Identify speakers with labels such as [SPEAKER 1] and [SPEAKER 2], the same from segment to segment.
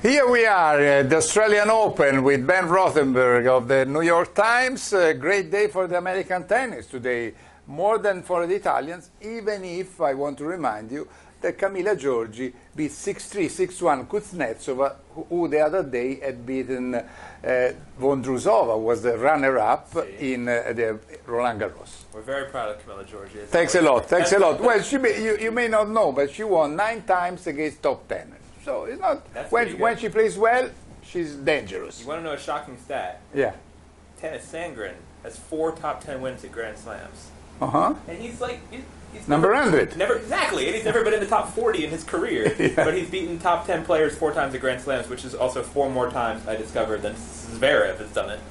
[SPEAKER 1] Here we are at the Australian Open with Ben Rothenberg of the New York Times. A great day for the American tennis today, more than for the Italians, even if I want to remind you that Camila Giorgi beat 6-3, 6-1 Kuznetsova, who the other day had beaten Vondrousova, was the runner-up in the Roland Garros.
[SPEAKER 2] We're very proud of Camila Giorgi.
[SPEAKER 1] Thanks a lot, thanks a lot. Well, you may not know, but she won 9 times against top 10. So it's not when she plays well, she's dangerous.
[SPEAKER 2] You want to know a shocking stat?
[SPEAKER 1] Yeah.
[SPEAKER 2] Tennis Sandgren has 4 top 10 wins at Grand Slams. And he's like he's
[SPEAKER 1] number 100.
[SPEAKER 2] Exactly, and he's never been in the top 40 in his career.
[SPEAKER 1] Yeah.
[SPEAKER 2] But he's beaten top 10 players 4 times at Grand Slams, which is also 4 more times I discovered than Zverev has done it.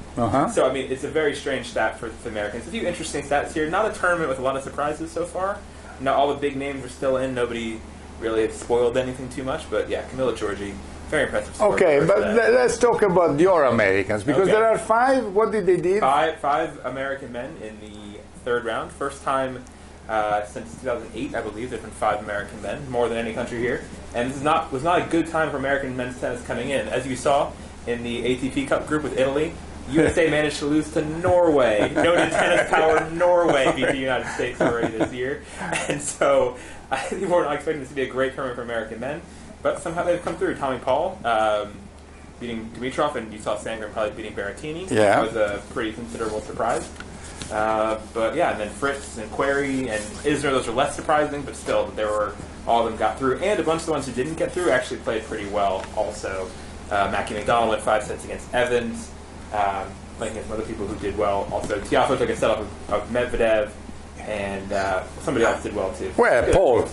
[SPEAKER 2] So I mean, it's a very strange stat for the Americans. A few interesting stats here. Not a tournament with a lot of surprises so far. Now all the big names are still in. Nobody really spoiled anything too much, but yeah, Camila Giorgi, very impressive score.
[SPEAKER 1] Okay, but let's talk about your Americans, because there are 5. What did they do?
[SPEAKER 2] Five American men in the 3rd round. First time since 2008, I believe. There's been 5 American men, more than any country here. And this was not a good time for American men's tennis coming in. As you saw in the ATP Cup group with Italy, USA managed to lose to Norway. Noted tennis power Norway beat the United States already this year. And so I think we weren't expecting this to be a great tournament for American men. But somehow they've come through. Tommy Paul beating Dimitrov, and you saw Sandgren probably beating Berrettini.
[SPEAKER 1] Yeah.
[SPEAKER 2] That was a pretty considerable surprise. But yeah, and then Fritz and Query and Isner, those are less surprising, but still, all of them got through. And a bunch of the ones who didn't get through actually played pretty well also. Mackie McDonald went 5 sets against Evans, playing against other people who did well. Also, Tiafoe took a set up of Medvedev, and somebody else did well too.
[SPEAKER 1] Well, Paul.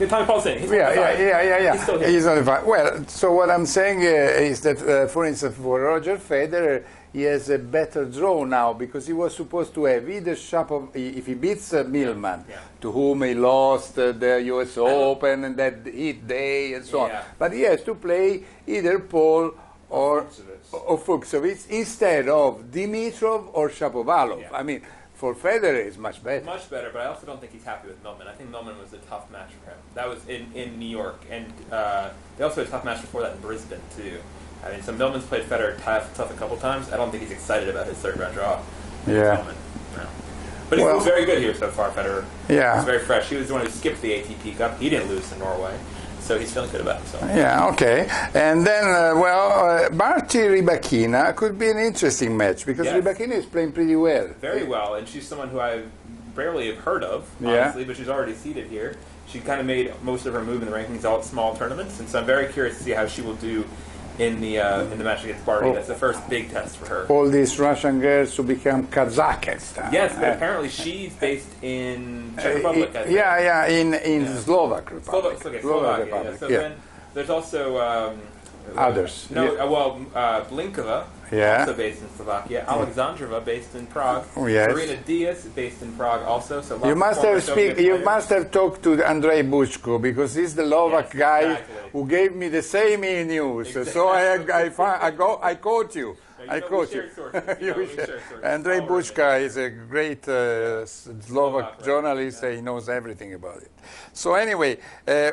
[SPEAKER 2] Tommy Paul's in.
[SPEAKER 1] Yeah.
[SPEAKER 2] He's still here.
[SPEAKER 1] He's on the five. Well, so what I'm saying is that, for instance, for Roger Federer, he has a better draw now because he was supposed to have either if he beats Millman, to whom he lost the US Open and that hit day and so on. But he has to play either Paul or Fuchsovich instead of Dimitrov or Shapovalov. I mean, for Federer, it's much better.
[SPEAKER 2] Much better, but I also don't think he's happy with Millman. I think Millman was a tough match for him. That was in New York, and they also had a tough match before that in Brisbane, too. I mean, so Millman's played Federer tough a couple times. I don't think he's excited about his 3rd round draw.
[SPEAKER 1] Yeah.
[SPEAKER 2] No. But he's very good here so far, Federer.
[SPEAKER 1] Yeah.
[SPEAKER 2] He's very fresh. He was the one who skipped the ATP Cup. He didn't lose to Norway. So he's feeling good about himself.
[SPEAKER 1] Yeah, okay. And then, Barty Rybakina could be an interesting match because Rybakina is playing pretty well.
[SPEAKER 2] Very well, and she's someone who I rarely have heard of, honestly, but she's already seeded here. She kind of made most of her move in the rankings all at small tournaments, and so I'm very curious to see how she will do in the match against Barty. That's the first big test for her.
[SPEAKER 1] All these Russian girls who become Kazakhstan.
[SPEAKER 2] Yes, but apparently she's based in Czech Republic. I think.
[SPEAKER 1] In Slovak Republic.
[SPEAKER 2] Slovak Republic. So then there's also
[SPEAKER 1] others.
[SPEAKER 2] Blinkova, also based in Slovakia. Alexandrova, based in Prague. Marina Diaz, based in Prague, also. So
[SPEAKER 1] you must have talked to Andrei Buchko because he's the Slovak guy who gave me the same news. So I caught you. I caught you. Andrei Buchka is a great Slovak journalist. He knows everything about it. So anyway,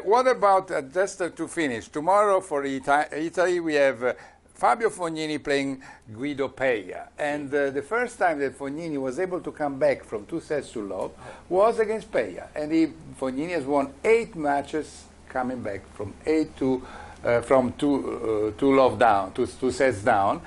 [SPEAKER 1] what about, just to finish, tomorrow for Italy we have Fabio Fognini playing Guido Pella. And the first time that Fognini was able to come back from 2 sets to love was against Pella. And Fognini has won 8 matches coming back from 8 to from two love down, two sets down,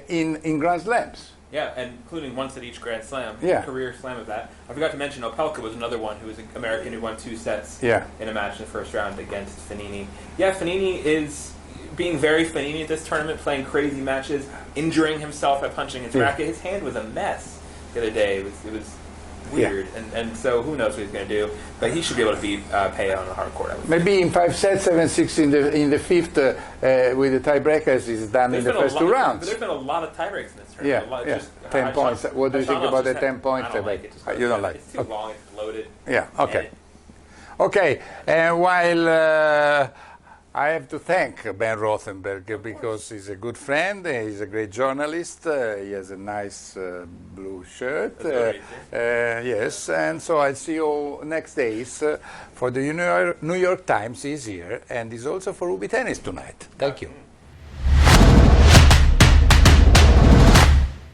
[SPEAKER 1] in Grand Slams.
[SPEAKER 2] Yeah, and including once at each Grand Slam, career slam of that. I forgot to mention Opelka was another one who was an American who won 2 sets in a match in the 1st round against Fognini. Yeah, Fognini is being very Fognini at this tournament, playing crazy matches, injuring himself by punching his racket. His hand was a mess the other day. It was weird, and so who knows what he's going to do? But he should be able to beat Pella on the hard court.
[SPEAKER 1] Maybe in 5 sets, 7-6 in the 5th with the tiebreakers is done in the first 2 rounds.
[SPEAKER 2] But there's been a lot of tiebreaks in this tournament.
[SPEAKER 1] 10 points. What do you think about the 10 points?
[SPEAKER 2] I don't like it.
[SPEAKER 1] You don't like it?
[SPEAKER 2] It's too long. It's bloated.
[SPEAKER 1] Yeah. Okay. Okay. And while I have to thank Ben Rothenberg because he's a good friend, he's a great journalist, he has a nice blue shirt. Yes, and so I'll see you next days for the New York Times. He's here, and he's also for Ubi Tennis tonight. Thank you.